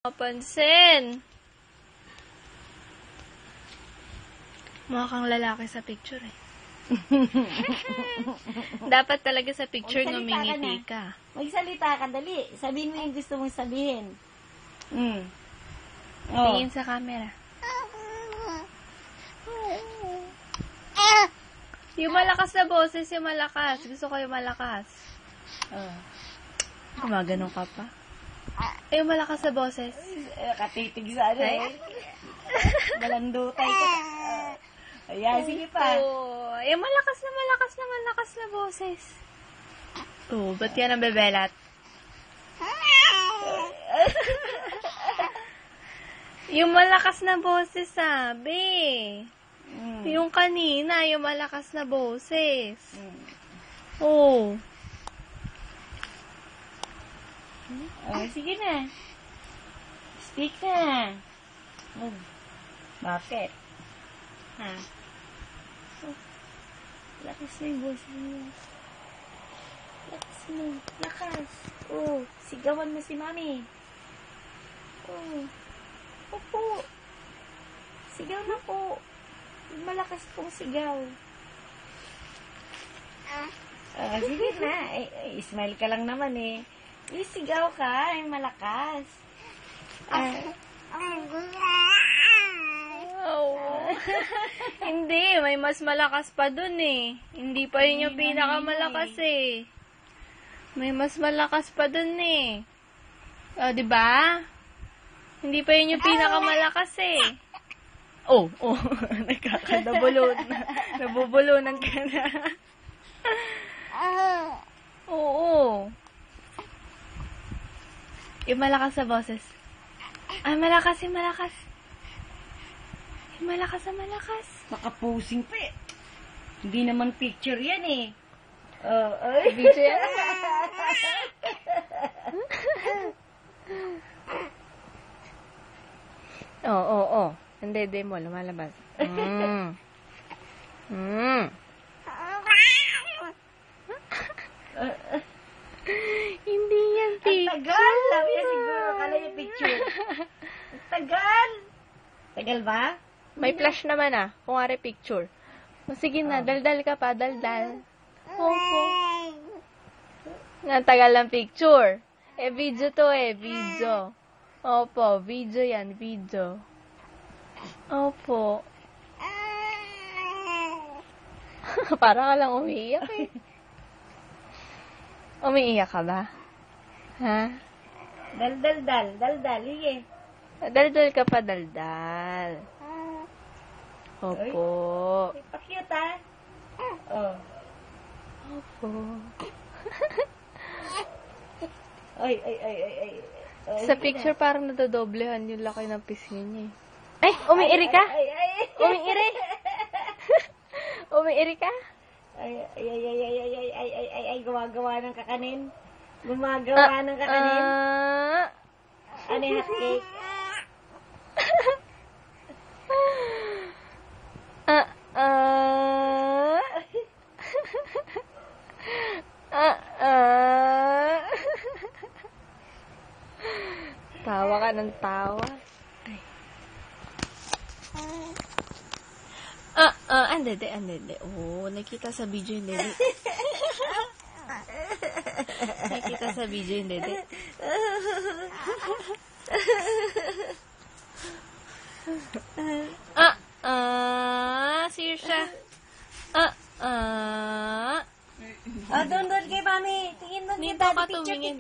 Mapansin. Mukha kang lalaki sa picture eh. Dapat talaga sa picture ngumingiti ka. Magsalita ka, dali. Sabihin mo yung gusto mong sabihin. Tingin sa camera. Yung malakas na boses, yung malakas. Gusto ko yung malakas. Gumaganon ka pa. Ay, yung malakas na boses. Katitig sa ano eh. Balandutay ka. Ayan, sige pa. Oh, yung malakas na boses. Oh, ba't yan ang bebelat? Yung malakas na boses, sabi. Yung kanina, yung malakas na boses. Oh. Sige na. Speak na. Bakit? Ha? Lakas na yung boses mo. Lakas mo. Lakas. Sigawan mo si mami. Opo. Sigaw na po. Malakas pong sigaw. Sige na. Smile ka lang naman eh. Isigaw ka. Yung malakas. Hindi, may mas malakas pa dun eh. Hindi pa yun yung pinakamalakas eh. May mas malakas pa dun eh. O, diba? Hindi pa yun yung pinakamalakas eh. Nabubulunan ka na. Oo. Yung malakas sa boses. Malakas. Yung malakas. Makapusing pa eh. Hindi naman picture yan eh. Video yan? Oo. Hindi mo. Lumalabas. Hindi yan picture. Tagal. Sabi niya siguro. Kala yung picture. Tagal. Tagal ba? May flash naman kung ari picture. Sige na, daldal ka pa, daldal. Opo. Tagal ng picture. Video to video. Opo, video yan, video. Opo. Para ka lang umiiyak eh. Umiiyak ka ba? Ha? Daldal. Sige. Daldal ka pa, daldal. Opo. Pa-cute Opo. Ay. Sa picture parang nadodoblehan yung laki ng pisngi niya eh. Ay, umiiri ka? Umiiri? Umiiri ka? Ay, gumagawa ng kakanin. Gumagawa ng kakanin. Ano yung hotcake? Tawa ka ng tawa. Andede. Oh, nakita sa video yung dede. Nakita sa video yung dede. Sirsha. Doon kay mami. Tingin doon Dito kita. ka tumingin.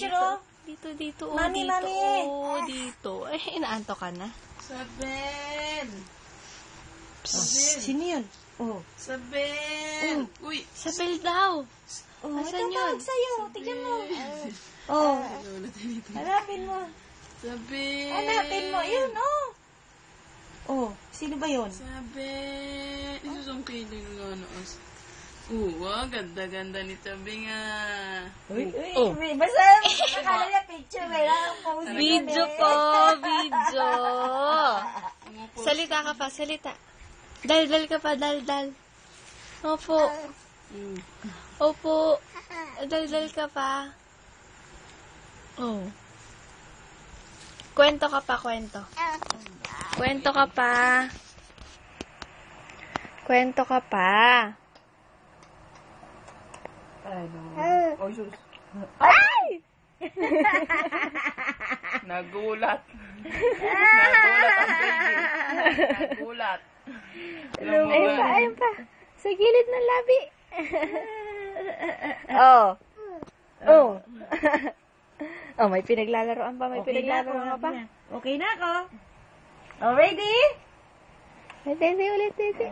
Dito. Mami. Dito. Inaanto ka na. Saben! Sino yun? Saben! Uy! Sabel daw. Asan yun? Sa'yo. Tingnan mo. Hanapin mo. Saben! Hanapin mo. Yun, sino ba yun? Saben! Isusungkiling nga noos. Ganda-ganda ni Tabi nga. Basta nakakala niya picture. Video po, video. Salita ka pa, salita. Daldal ka pa, daldal. Opo. Daldal ka pa. Kwento ka pa, kwento. Kwento ka pa. Kwento ka pa. Ano? Oh, sus. Ay! Nagulat. Nagulat ang baby. Nagulat. Ayun pa, ayun pa. Sa gilid ng labi. Oh. Oh. Oh, may pinaglalaroan pa, may pinaglalaroan pa. Okay na ako. Oh, ready? Tete, ulit, tete.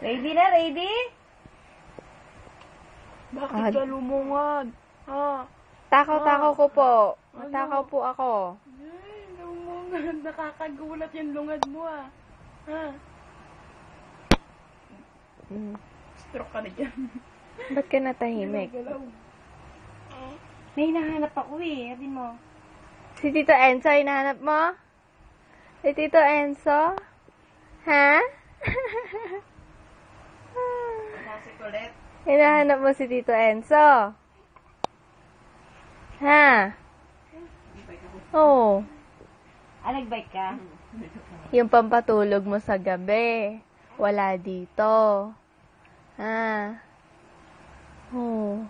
Ready na, ready? Bakit ka lumungad? Ha? Takaw-takaw ko po. Matakaw po ako. Ay, lumungad. Nakakagulat yung lungad mo ah. Ha? Stroke ka na dyan. Ba't ka natahimik? Galaw. May hinahanap ako eh. Sabi mo. Si Tito Enzo, hinahanap mo? Si Tito Enzo? Ha? Kasi kulit. Hinahanap mo si Tito Enzo? Ha? Oo. Ah, nag-bike ka? Yung pampatulog mo sa gabi. Wala dito. Ha? Oo.